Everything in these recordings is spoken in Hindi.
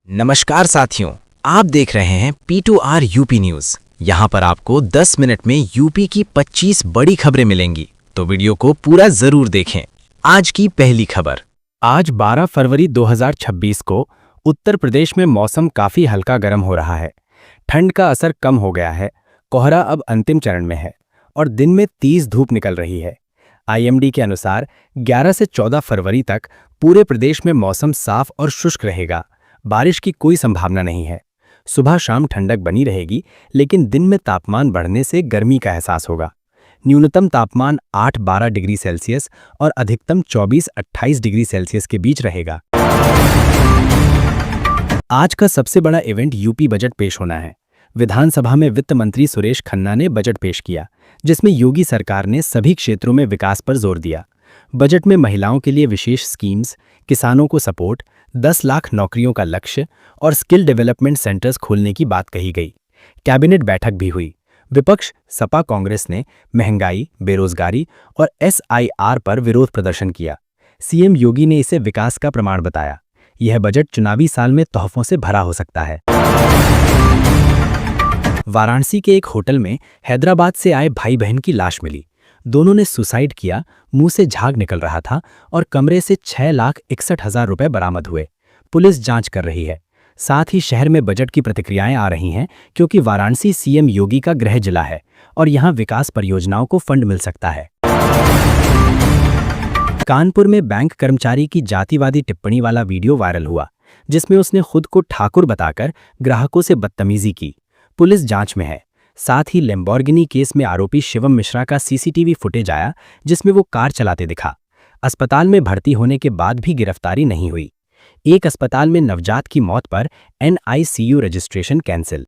नमस्कार साथियों, आप देख रहे हैं P2R यूपी न्यूज। यहाँ पर आपको 10 मिनट में यूपी की 25 बड़ी खबरें मिलेंगी, तो वीडियो को पूरा जरूर देखें। आज की पहली खबर। आज 12 फरवरी 2026 को उत्तर प्रदेश में मौसम काफी हल्का गर्म हो रहा है। ठंड का असर कम हो गया है, कोहरा अब अंतिम चरण में है और दिन में तेज धूप निकल रही है। आईएमडी के अनुसार 11 से 14 फरवरी तक पूरे प्रदेश में मौसम साफ और शुष्क रहेगा। बारिश की कोई संभावना नहीं है। सुबह शाम ठंडक बनी रहेगी, लेकिन दिन में तापमान बढ़ने से गर्मी का एहसास होगा। न्यूनतम तापमान 8-12 डिग्री सेल्सियस और अधिकतम 24-28 डिग्री सेल्सियस के बीच रहेगा। आज का सबसे बड़ा इवेंट यूपी बजट पेश होना है। विधानसभा में वित्त मंत्री सुरेश खन्ना ने बजट पेश किया, जिसमें योगी सरकार ने सभी क्षेत्रों में विकास पर जोर दिया। बजट में महिलाओं के लिए विशेष स्कीम्स, किसानों को सपोर्ट, 10 लाख नौकरियों का लक्ष्य और स्किल डेवलपमेंट सेंटर्स खोलने की बात कही गई। कैबिनेट बैठक भी हुई। विपक्ष सपा कांग्रेस ने महंगाई, बेरोजगारी और एसआईआर पर विरोध प्रदर्शन किया। सीएम योगी ने इसे विकास का प्रमाण बताया। यह बजट चुनावी साल में तोहफों से भरा हो सकता है। वाराणसी के एक होटल में हैदराबाद से आए भाई बहन की लाश मिली। दोनों ने सुसाइड किया, मुंह से झाग निकल रहा था और कमरे से 6,61,000 रुपए बरामद हुए। पुलिस जांच कर रही है। साथ ही शहर में बजट की प्रतिक्रियाएं आ रही हैं, क्योंकि वाराणसी सीएम योगी का गृह जिला है और यहां विकास परियोजनाओं को फंड मिल सकता है। कानपुर में बैंक कर्मचारी की जातिवादी टिप्पणी वाला वीडियो वायरल हुआ, जिसमें उसने खुद को ठाकुर बताकर ग्राहकों से बदतमीजी की। पुलिस जांच में है। साथ ही लैम्बोर्गिनी केस में आरोपी शिवम मिश्रा का सीसीटीवी फुटेज आया, जिसमें वो कार चलाते दिखा। अस्पताल में भर्ती होने के बाद भी गिरफ्तारी नहीं हुई। एक अस्पताल में नवजात की मौत पर एनआईसीयू रजिस्ट्रेशन कैंसिल।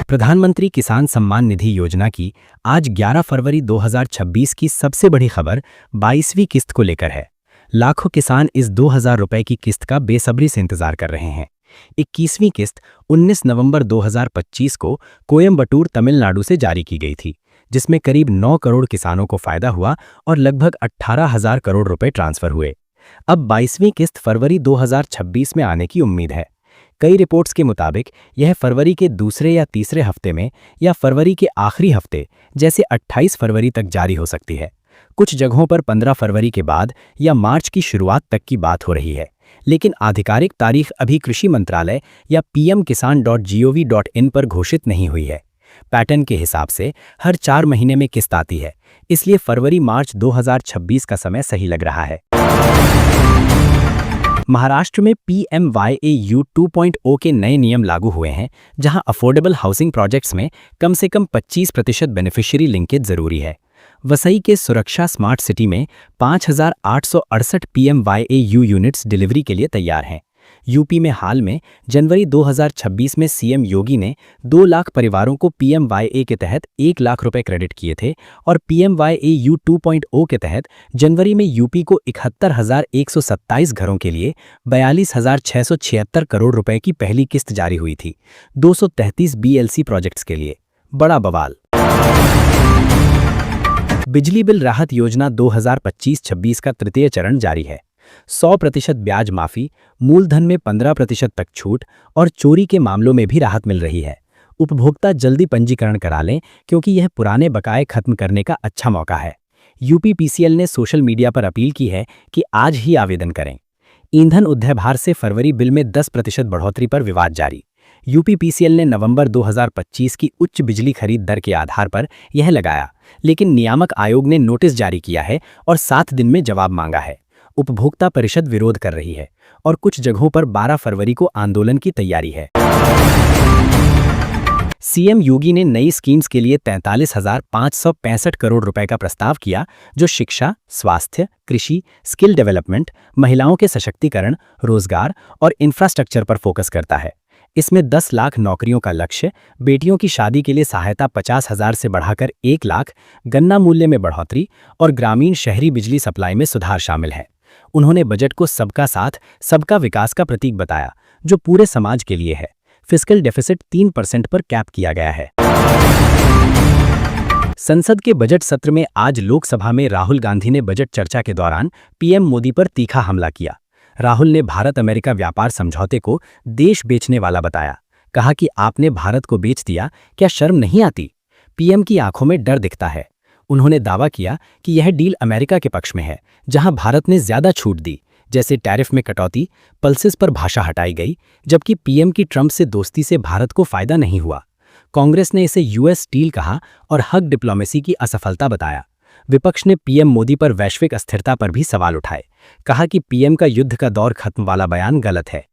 प्रधानमंत्री किसान सम्मान निधि योजना की आज 11 फरवरी 2026 की सबसे बड़ी खबर 22वीं किस्त को लेकर है। लाखों किसान इस 2,000 रुपए की किस्त का बेसब्री से इंतजार कर रहे हैं। 21वीं किस्त 19 नवंबर 2025 को कोयंबटूर, तमिलनाडु से जारी की गई थी, जिसमें करीब 9 करोड़ किसानों को फायदा हुआ और लगभग 18,000 करोड़ रुपए ट्रांसफर हुए। अब 22वीं किस्त फरवरी 2026 में आने की उम्मीद है। कई रिपोर्ट्स के मुताबिक यह फरवरी के दूसरे या तीसरे हफ्ते में या फरवरी के आखिरी हफ्ते जैसे 28 फरवरी तक जारी हो सकती है। कुछ जगहों पर 15 फरवरी के बाद या मार्च की शुरुआत तक की बात हो रही है, लेकिन आधिकारिक तारीख अभी कृषि मंत्रालय या pmkisan.gov.in पर घोषित नहीं हुई है। पैटर्न के हिसाब से हर 4 महीने में किस्त आती है, इसलिए फरवरी-मार्च 2026 का समय सही लग रहा है। महाराष्ट्र में PMYAU 2.0 के नए नियम लागू हुए हैं, जहां अफोर्डेबल हाउसिंग प्रोजेक्ट्स में कम से कम 25% बेनिफिशियरी लिंकेज जरूरी है। वसई के सुरक्षा स्मार्ट सिटी में 5,868 PMYAU यूनिट्स डिलीवरी के लिए तैयार हैं। यूपी में हाल में जनवरी 2026 में सीएम योगी ने 2 लाख परिवारों को PMYA के तहत 1 लाख रुपए क्रेडिट किए थे और PMYAU 2.0 के तहत जनवरी में यूपी को 71,127 घरों के लिए 42,676 करोड़ रुपए की पहली किस्त जारी हुई थी। 233 BLC प्रोजेक्ट्स के लिए। बड़ा बवाल। बिजली बिल राहत योजना 2025-26 का तृतीय चरण जारी है। 100% ब्याज माफी, मूलधन में 15% तक छूट और चोरी के मामलों में भी राहत मिल रही है। उपभोक्ता जल्दी पंजीकरण करा लें, क्योंकि यह पुराने बकाये खत्म करने का अच्छा मौका है। यूपीपीसीएल ने सोशल मीडिया पर अपील की है कि आज ही आवेदन करें। ईंधन उद्धयभार से फरवरी बिल में 10% बढ़ोतरी पर विवाद जारी। यूपीपीसीएल ने नवंबर 2025 की उच्च बिजली खरीद दर के आधार पर यह लगाया, लेकिन नियामक आयोग ने नोटिस जारी किया है और 7 दिन में जवाब मांगा है। उपभोक्ता परिषद विरोध कर रही है और कुछ जगहों पर 12 फरवरी को आंदोलन की तैयारी है। सीएम योगी ने नई स्कीम्स के लिए 43,565 करोड़ रुपए का प्रस्ताव किया, जो शिक्षा, स्वास्थ्य, कृषि, स्किल डेवलपमेंट, महिलाओं के सशक्तिकरण, रोजगार और इंफ्रास्ट्रक्चर पर फोकस करता है। इसमें 10 लाख नौकरियों का लक्ष्य, बेटियों की शादी के लिए सहायता 50,000 से बढ़ाकर 1 लाख, गन्ना मूल्य में बढ़ोतरी और ग्रामीण शहरी बिजली सप्लाई में सुधार शामिल है। उन्होंने बजट को सबका साथ, सबका विकास का प्रतीक बताया, जो पूरे समाज के लिए है। फिस्कल डेफिसिट 3% पर कैप किया गया है। संसद के बजट सत्र में आज लोकसभा में राहुल गांधी ने बजट चर्चा के दौरान पीएम मोदी पर तीखा हमला किया। राहुल ने भारत अमेरिका व्यापार समझौते को देश बेचने वाला बताया। कहा कि आपने भारत को बेच दिया, क्या शर्म नहीं आती? पीएम की आंखों में डर दिखता है। उन्होंने दावा किया कि यह डील अमेरिका के पक्ष में है, जहां भारत ने ज्यादा छूट दी, जैसे टैरिफ में कटौती, पल्सेस पर भाषा हटाई गई, जबकि पीएम की ट्रंप से दोस्ती से भारत को फायदा नहीं हुआ। कांग्रेस ने इसे यूएस डील कहा और हग डिप्लोमेसी की असफलता बताया। विपक्ष ने पीएम मोदी पर वैश्विक अस्थिरता पर भी सवाल उठाए। कहा कि पीएम का युद्ध का दौर खत्म वाला बयान गलत है।